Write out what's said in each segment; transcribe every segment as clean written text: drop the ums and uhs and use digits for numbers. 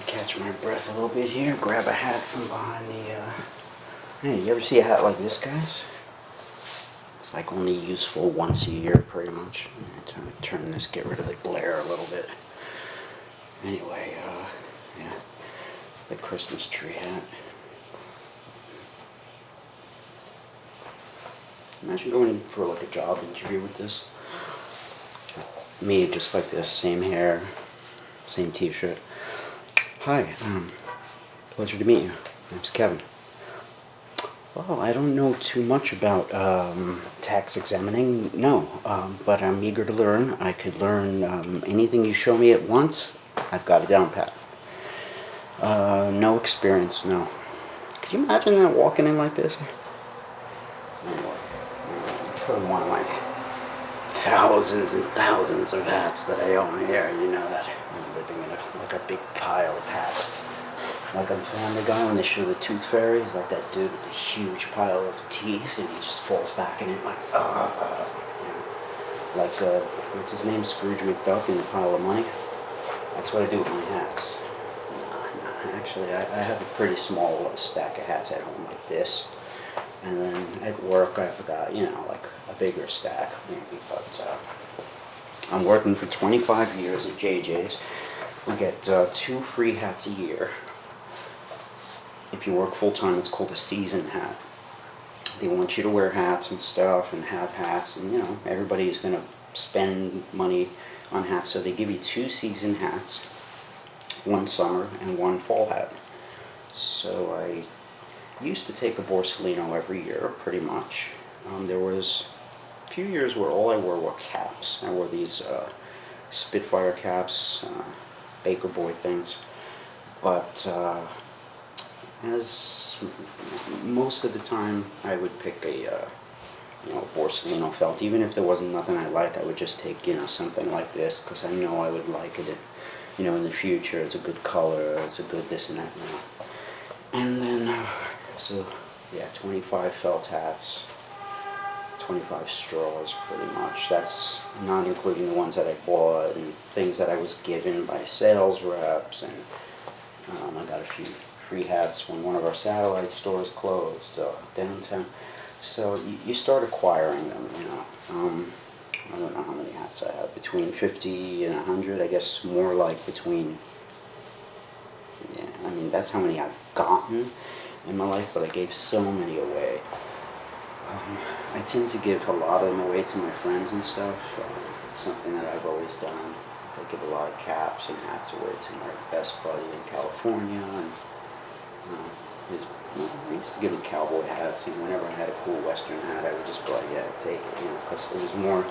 Catch my breath a little bit here, grab a hat from behind the, hey, you ever see a hat like this, guys? It's like only useful once a year, pretty much. Turn this, get rid of the glare a little bit. Anyway, yeah, the Christmas tree hat. Imagine going for like a job interview with this. Me, just like this, same hair, same t-shirt. Hi, pleasure to meet you. My name's Kevin. Well, I don't know too much about tax examining, no, but I'm eager to learn. I could learn anything you show me at once. I've got it down pat. No experience, no. Could you imagine that walking in like this? Probably one of my thousands and thousands of hats that I own here. You know that I'm living in like a big pile of hats. Like on Family Guy when they show the Tooth Fairy, he's like that dude with the huge pile of teeth, and he just falls back in it like, you know. Like what's his name, Scrooge McDuck in the pile of money. That's what I do with my hats. Actually, I have a pretty small stack of hats at home like this. And then at work, I've got, you know, like a bigger stack, maybe. But I'm working for 25 years at JJ's. We get 2 free hats a year. If you work full-time, it's called a season hat. They want you to wear hats and stuff and have hats. And, you know, everybody's going to spend money on hats. So they give you 2 season hats, 1 summer and 1 fall hat. So I used to take a Borsellino every year, pretty much. There was a few years where all I wore were caps. I wore these Spitfire caps, Baker Boy things. But as most of the time, I would pick a you know, Borsellino felt. Even if there wasn't nothing I liked, I would just take, you know, something like this because I know I would like it. You know, in the future, it's a good color, it's a good this and that. You know. And then, so yeah, 25 felt hats, 25 straws, pretty much. That's not including the ones that I bought and things that I was given by sales reps. And I got a few free hats when one of our satellite stores closed downtown. So you start acquiring them, you know. I don't know how many hats I have, between 50 and 100, I guess more like between, yeah, I mean, that's how many I've gotten in my life, but I gave so many away. I tend to give a lot of them away to my friends and stuff, something that I've always done. I give a lot of caps and hats away to my best buddy in California, and I used to give him cowboy hats. You know, whenever I had a cool Western hat, I would just be like, yeah, take it, you know, because it was more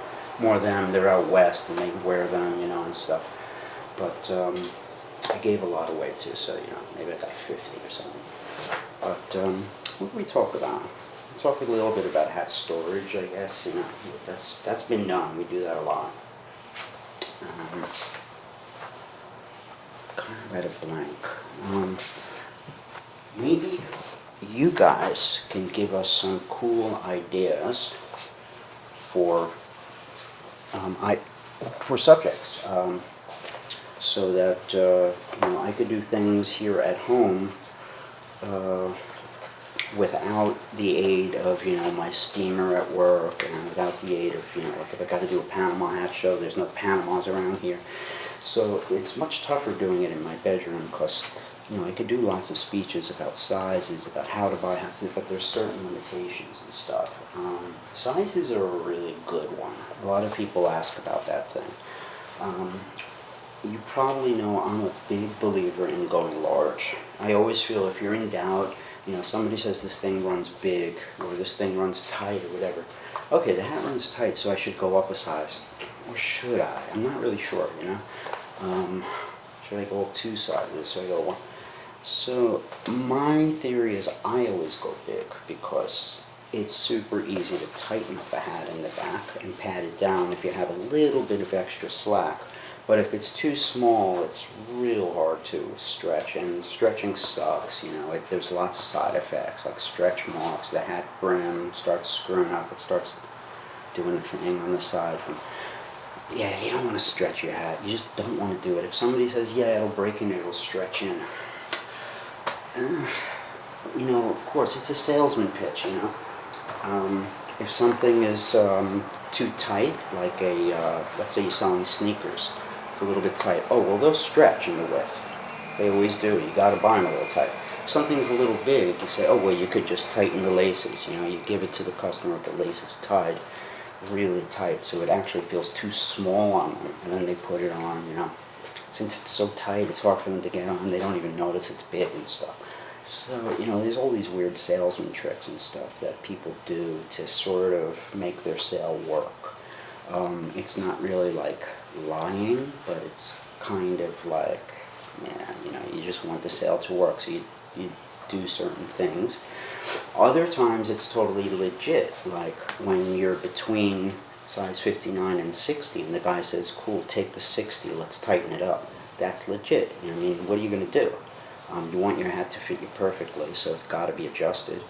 them. They're out west and they wear them, you know, and stuff. But I gave a lot away too, so, you know, maybe I got 50 or something. But what do we talk about? We talk a little bit about hat storage, I guess. You know, that's been done. We do that a lot. Kind of at a blank. Maybe you guys can give us some cool ideas for subjects, so that you know, I could do things here at home without the aid of, you know, my steamer at work, and without the aid of, you know, like if I got to do a Panama hat show, there's no Panamas around here. So it's much tougher doing it in my bedroom because, you know, I could do lots of speeches about sizes, about how to buy hats, but there's certain limitations and stuff. Sizes are a really good one. A lot of people ask about that thing. you probably know I'm a big believer in going large. I always feel if you're in doubt, somebody says this thing runs big or this thing runs tight or whatever. Okay, the hat runs tight, so I should go up a size. Or should I? I'm not really sure. Should I go up 2 sizes? Should I go one? So my theory is I always go big because it's super easy to tighten up a hat in the back and pat it down if you have a little bit of extra slack. But if it's too small, it's real hard to stretch, and stretching sucks. There's lots of side effects like stretch marks. The hat brim starts screwing up. It starts doing a thing on the side. Yeah, you don't want to stretch your hat. You just don't want to do it. If somebody says, yeah, it'll break in, it'll stretch in. Of course, it's a salesman pitch. If something is too tight, like let's say you're selling sneakers, it's a little bit tight. Oh, well, they'll stretch in the width. They always do. You got to buy them a little tight. If something's a little big, you say, oh, well, you could just tighten the laces. You give it to the customer with the laces tied really tight, so it actually feels too small on them, and then they put it on. Since it's so tight, it's hard for them to get on. They don't even notice it's big and stuff. So, there's all these weird salesman tricks and stuff that people do to sort of make their sale work. It's not really like lying, but it's kind of like, you just want the sale to work, so you do certain things. Other times it's totally legit, like when you're between size 59 and 60 and the guy says, cool, take the 60, let's tighten it up. That's legit. What are you going to do? You want your hat to fit you perfectly, so it's got to be adjusted.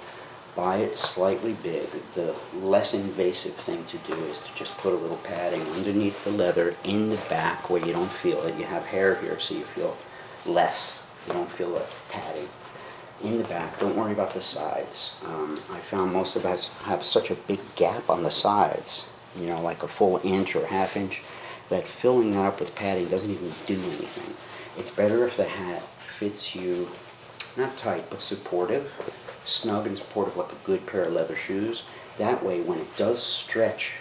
Buy it slightly big. The less invasive thing to do is to just put a little padding underneath the leather in the back where you don't feel it. You have hair here, so you feel less. You don't feel the padding. In the back, don't worry about the sides. I found most of us have such a big gap on the sides, like a full inch or half inch, that filling that up with padding doesn't even do anything. It's better if the hat fits you, not tight, but supportive, snug and supportive, like a good pair of leather shoes. That way, when it does stretch,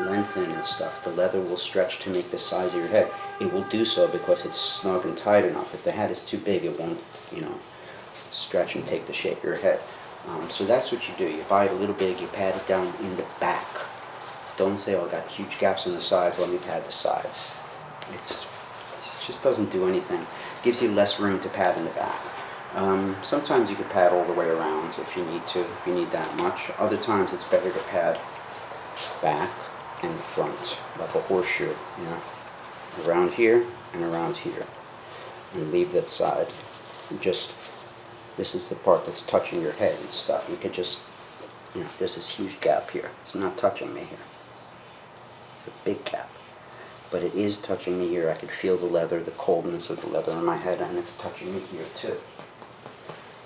lengthen and stuff, the leather will stretch to make the size of your head. It will do so because it's snug and tight enough. If the hat is too big, it won't, stretch and take the shape of your head. So that's what you do. You buy it a little big, you pad it down in the back. Don't say, oh, I got huge gaps on the sides, let me pad the sides. It just doesn't do anything. Gives you less room to pad in the back. Sometimes you could pad all the way around if you need to, if you need that much. Other times it's better to pad back and front, like a horseshoe, around here and around here. And leave that side. This is the part that's touching your head and stuff. You could just, there's this huge gap here. It's not touching me here. It's a big gap. But it is touching me here. I could feel the leather, the coldness of the leather on my head, and it's touching me here too.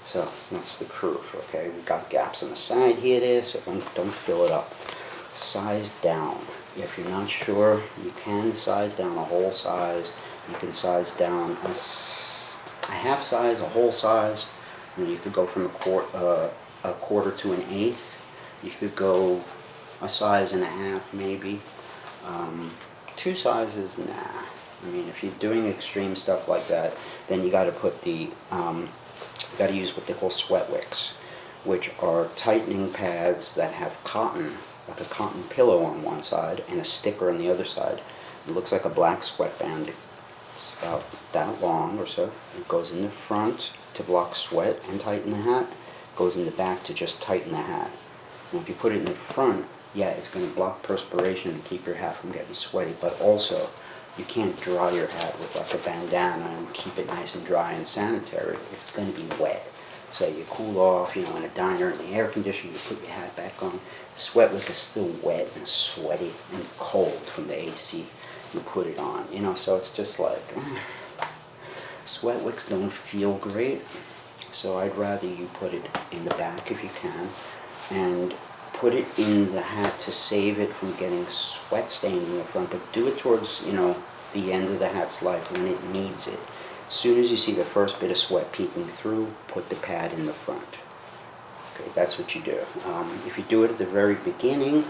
So that's the proof, okay? We've got gaps on the side here, it is, so don't fill it up. Size down. If you're not sure, you can size down a whole size. You can size down a half size, a whole size. You could go from a quarter to an eighth. You could go a size and a half, maybe. 2 sizes, nah. If you're doing extreme stuff like that, then you got to put you got to use what they call sweat wicks, which are tightening pads that have cotton, like a cotton pillow on one side, and a sticker on the other side. It looks like a black sweatband. It's about that long or so. It goes in the front to block sweat and tighten the hat. It goes in the back to just tighten the hat. And if you put it in the front, yeah, it's going to block perspiration and keep your hat from getting sweaty, but also you can't dry your hat with like a bandana and keep it nice and dry and sanitary. It's going to be wet. So you cool off, in a diner in the air conditioner, you put your hat back on. The sweat wick is still wet and sweaty and cold from the AC. You put it on, so it's just like, sweat wicks don't feel great, so I'd rather you put it in the back if you can, and put it in the hat to save it from getting sweat stained in the front, but do it towards, the end of the hat's life when it needs it. As soon as you see the first bit of sweat peeking through, put the pad in the front. Okay, that's what you do. If you do it at the very beginning,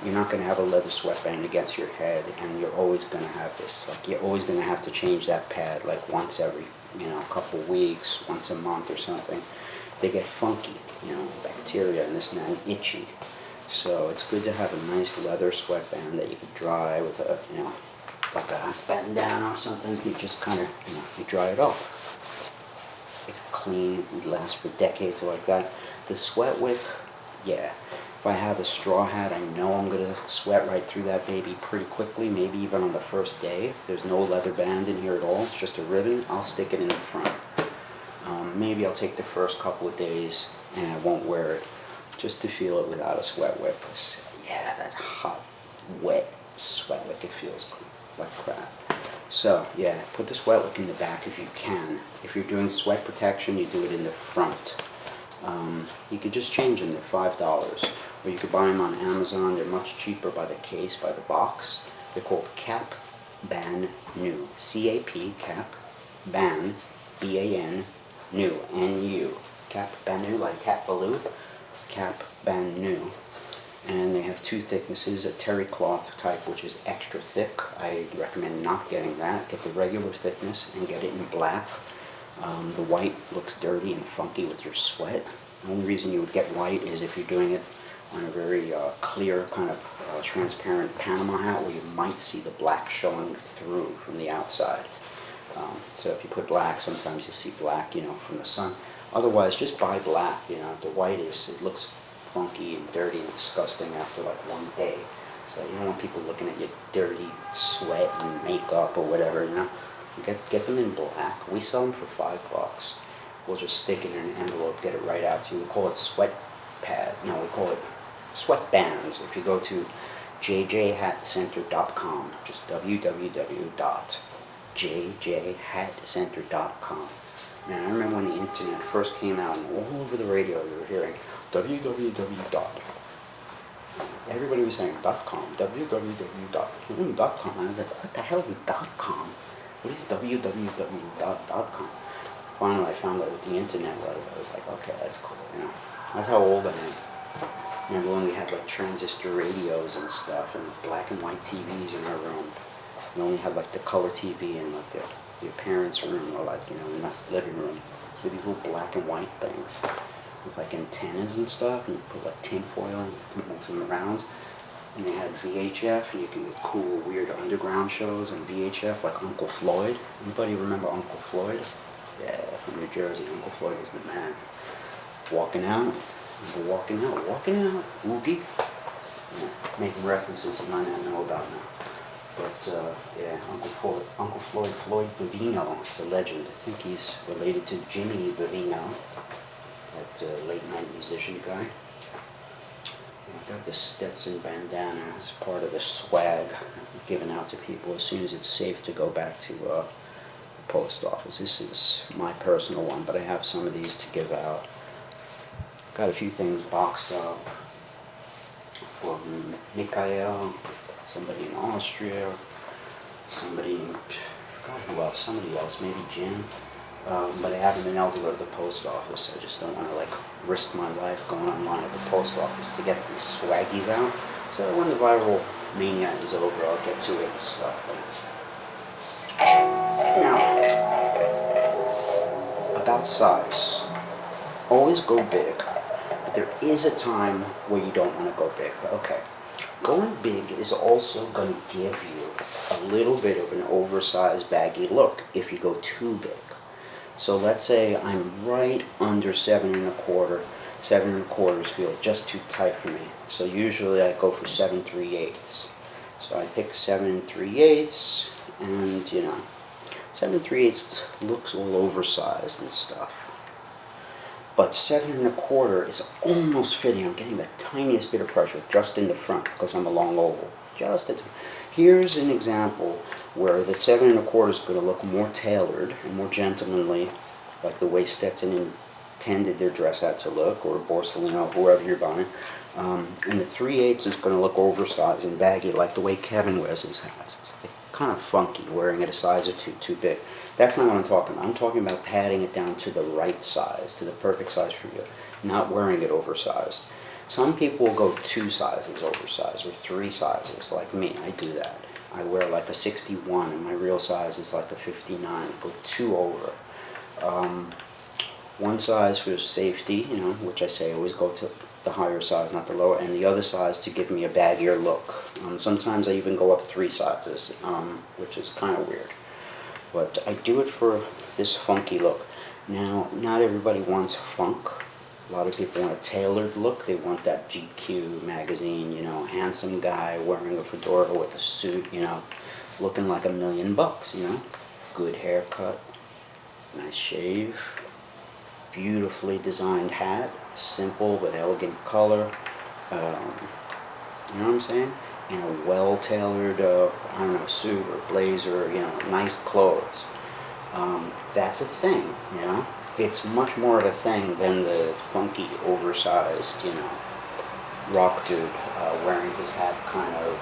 you're not going to have a leather sweatband against your head, and you're always going to have this, like, you're always going to have to change that pad, like, once every, a couple weeks, once a month or something. They get funky, bacteria and this and that, and itchy. So it's good to have a nice leather sweatband that you can dry with a, like a bandana or something. You just kind of, you dry it off. It's clean, it lasts for decades like that. The sweat wick, yeah. If I have a straw hat, I know I'm going to sweat right through that baby pretty quickly, maybe even on the first day. There's no leather band in here at all, it's just a ribbon. I'll stick it in the front. Maybe I'll take the first couple of days and I won't wear it just to feel it without a sweat wick. Yeah, that hot, wet sweat wick, it feels like crap. So, yeah, put the sweat wick in the back if you can. If you're doing sweat protection, you do it in the front. You could just change them, they're $5. Or you could buy them on Amazon, they're much cheaper by the case, by the box. They're called Cap Ban New. C-A-P, Cap Ban, B-A-N, New, N-U. Cap Ban New, like Cap Baloo. Cap Ban New. And they have two thicknesses, a terry cloth type, which is extra thick. I recommend not getting that. Get the regular thickness and get it in black. The white looks dirty and funky with your sweat. The only reason you would get white is if you're doing it on a very clear, kind of transparent Panama hat where you might see the black showing through from the outside. So if you put black, sometimes you'll see black, from the sun. Otherwise, just buy black. The white it looks funky and dirty and disgusting after like one day. So you don't want people looking at your dirty sweat and makeup or whatever, Get them in black. We sell them for $5. We'll just stick it in an envelope, get it right out to you. We call it sweat pad. No, we call it sweat bands. If you go to jjhatcenter.com, just www.jjhatcenter.com. Now, I remember when the internet first came out and all over the radio you were hearing www. Everybody was saying .com, www.com. I was like, what the hell is .com? What is www.com? Finally, I found out what the internet was. I was like, okay, that's cool. That's how old I am. Remember when we had like transistor radios and stuff, and black and white TVs in our room. You only had like the color TV in like your parents' room, or like in the living room. So these little black and white things with like antennas and stuff, and you put like tin foil and you move them around. And they had VHF, and you can get cool, weird underground shows on VHF, like Uncle Floyd. Anybody remember Uncle Floyd? Yeah, from New Jersey. Uncle Floyd was the man. Walking out, Woogie. Yeah, making references you might not know about now. But yeah, Uncle Floyd Vivino is a legend. I think he's related to Jimmy Vivino, that late night musician guy. I've got this Stetson bandana as part of the swag given out to people as soon as it's safe to go back to the post office. This is my personal one, but I have some of these to give out. Got a few things boxed up for Mikhail, somebody in Austria, somebody else, maybe Jim. But I haven't been able to go to the post office. I just don't want to risk my life going online at the post office to get these swaggies out. So when the viral mania is over, I'll get to it and stuff. Now, about size. Always go big, but there is a time where you don't want to go big. Okay. Going big is also going to give you a little bit of an oversized, baggy look if you go too big. So let's say I'm right under 7 1/4. 7 1/4 feel just too tight for me. So usually I go for 7 3/8. So I pick 7 3/8, and 7 3/8 looks all oversized and stuff. But 7 1/4 is almost fitting. I'm getting the tiniest bit of pressure just in the front because I'm a long oval. Here's an example where the 7 1/4 is going to look more tailored and more gentlemanly, like the way Stetson intended their dress hat to look, or Borsalino, whoever you're buying. And the 3/8 is going to look oversized and baggy, like the way Kevin wears his hats. It's kind of funky wearing it a size or two too big. That's not what I'm talking about. I'm talking about padding it down to the right size, to the perfect size for you, not wearing it oversized. Some people will go 2 sizes oversized or 3 sizes, like me. I do that. I wear like a 61 and my real size is like a 59. I go 2 over. One size for safety, you know, which I say always go to the higher size, not the lower, and the other size to give me a baggier look. Sometimes I even go up 3 sizes, which is kind of weird. But I do it for this funky look. Now, not everybody wants funk. A lot of people want a tailored look. They want that GQ magazine, you know, handsome guy wearing a fedora with a suit, you know, looking like $1,000,000, you know. Good haircut, nice shave, beautifully designed hat, simple but elegant color, you know what I'm saying? And a well-tailored, I don't know, suit or blazer, you know, nice clothes. That's a thing, you know? It's much more of a thing than the funky, oversized, you know, rock dude wearing his hat kind of,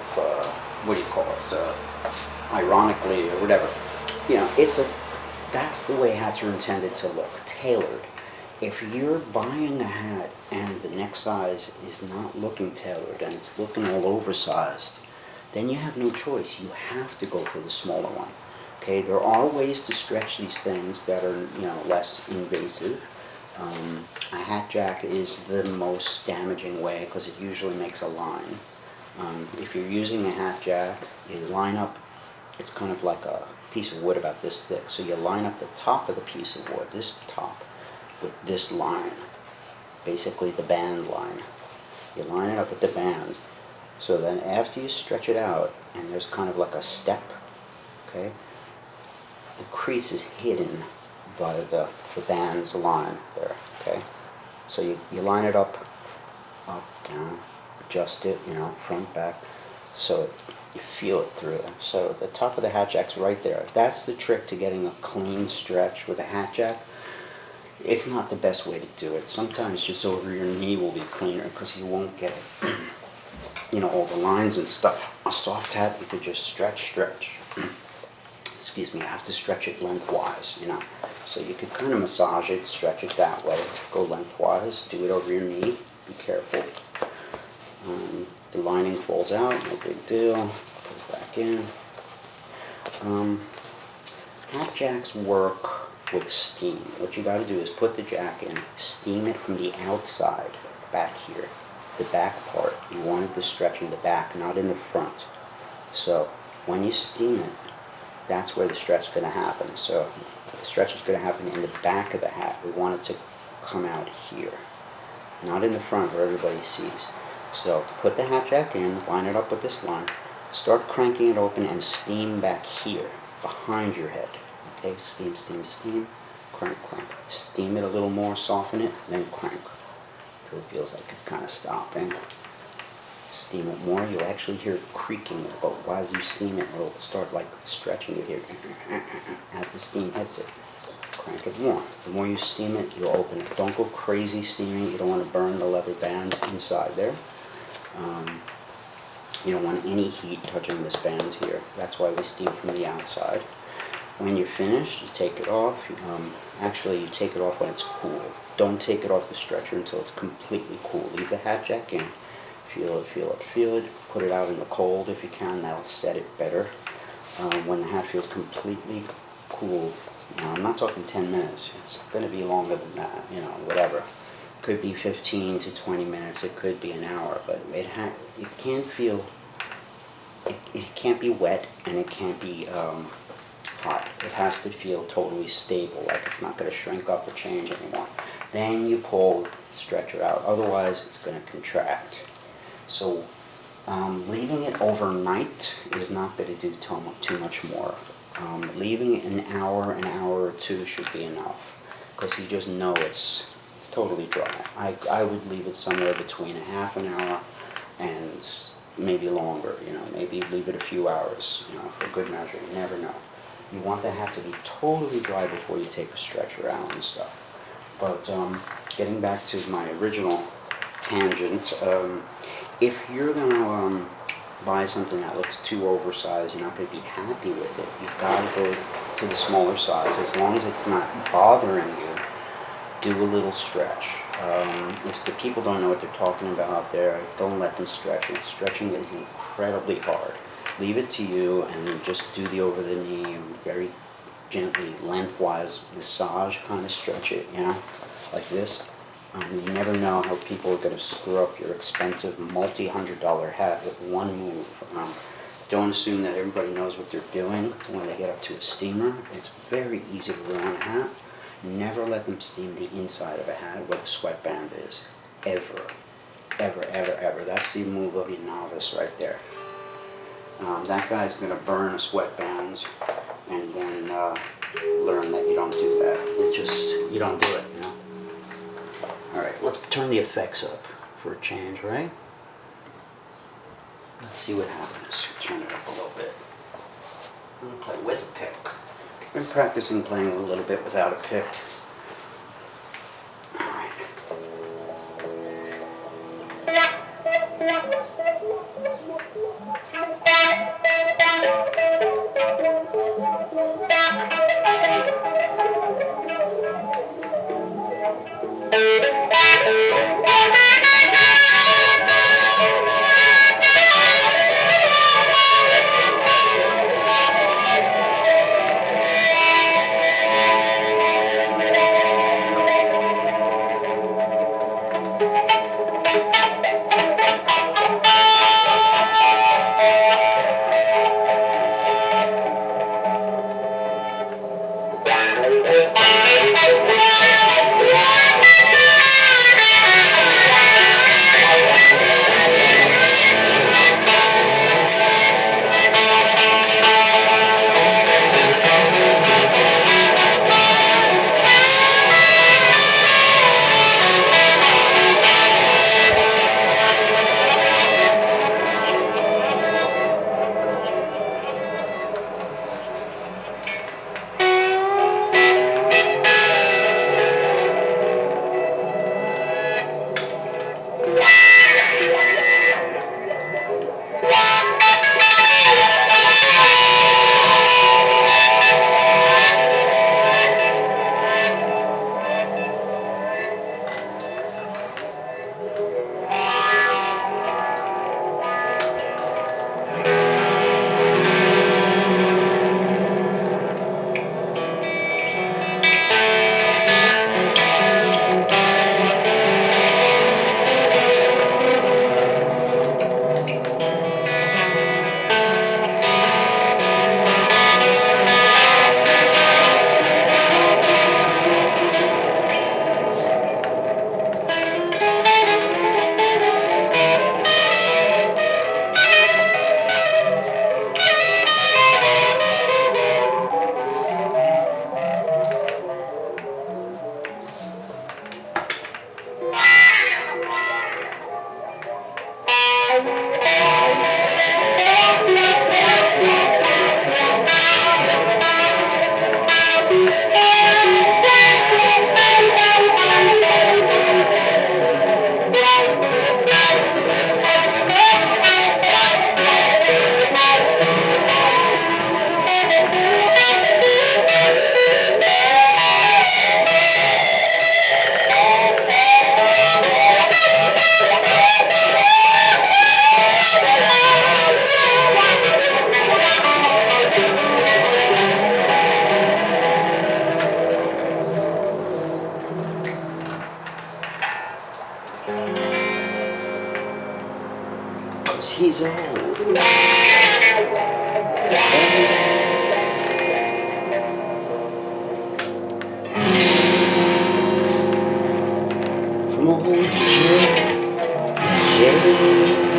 what do you call it, ironically or whatever. You know, that's the way hats are intended to look, tailored. If you're buying a hat and the neck size is not looking tailored and it's looking all oversized, then you have no choice. You have to go for the smaller one. Okay, there are ways to stretch these things that are, you know, less invasive. A hat jack is the most damaging way because it usually makes a line. If you're using a hat jack, you line up, it's kind of like a piece of wood about this thick. So you line up the top of the piece of wood, this top, with this line, basically the band line. You line it up with the band. So then after you stretch it out, and there's kind of like a step, okay, the crease is hidden by the band's line there, okay? So you line it up, down, adjust it, you know, front, back, so you feel it through. So the top of the hat jack's right there. That's the trick to getting a clean stretch with a hat jack. It's not the best way to do it. Sometimes just over your knee will be cleaner because you won't get it. You know, all the lines and stuff. A soft hat, you could just stretch. Excuse me, I have to stretch it lengthwise, you know. So you could kind of massage it, stretch it that way, go lengthwise, do it over your knee, be careful. The lining falls out, no big deal, goes back in. Hat jacks work with steam. What you gotta do is put the jack in, steam it from the outside, back here. The back part, you want it to stretch in the back, not in the front. So when you steam it, that's where the stretch is going to happen. So the stretch is going to happen in the back of the hat. We want it to come out here, not in the front where everybody sees. So put the hat jack in, line it up with this line, start cranking it open and steam back here, behind your head. Okay, steam, steam, steam, crank, crank. Steam it a little more, soften it, then crank until it feels like it's kind of stopping. Steam it more, you'll actually hear it creaking. It'll go, as you steam it, it'll start like stretching it here as the steam hits it. Crank it more. The more you steam it, you'll open it. Don't go crazy steaming. You don't want to burn the leather band inside there. You don't want any heat touching this band here. That's why we steam from the outside. When you're finished, you take it off. Actually, you take it off when it's cool. Don't take it off the stretcher until it's completely cool. Leave the hat jack in. Feel it, feel it, feel it. Put it out in the cold if you can. That'll set it better. When the hat feels completely cool, now I'm not talking 10 minutes. It's going to be longer than that, you know, whatever. Could be 15 to 20 minutes. It could be an hour. But it can't feel, it can't be wet and it can't be hot. It has to feel totally stable, like it's not going to shrink up or change anymore. Then you pull the stretcher out. Otherwise, it's going to contract. So leaving it overnight is not going to do too much more. Leaving it an hour or two should be enough because you just know it's totally dry. I would leave it somewhere between a half an hour and maybe longer, you know, maybe leave it a few hours, you know, for good measure. You never know. You want the hat to be totally dry before you take a stretcher out and stuff. But getting back to my original tangent, if you're going to buy something that looks too oversized, you're not going to be happy with it. You've got to go to the smaller size. As long as it's not bothering you, do a little stretch. If the people don't know what they're talking about out there, don't let them stretch it. Stretching is incredibly hard. Leave it to you and just do the over the knee and very gently, lengthwise massage, kind of stretch it, you know, like this. You never know how people are going to screw up your expensive multi-$100 hat with one move. Don't assume that everybody knows what they're doing when they get up to a steamer. It's very easy to ruin a hat. Never let them steam the inside of a hat where the sweatband is. Ever. Ever, ever, ever. That's the move of a novice right there. That guy's going to burn the sweatbands and then learn that you don't do that. It's just, you don't do it, you know? Alright, let's turn the effects up for a change, right? Let's see what happens. Turn it up a little bit. I'm going to play with a pick. I've been practicing playing a little bit without a pick. Alright. He's old. From old Jerry.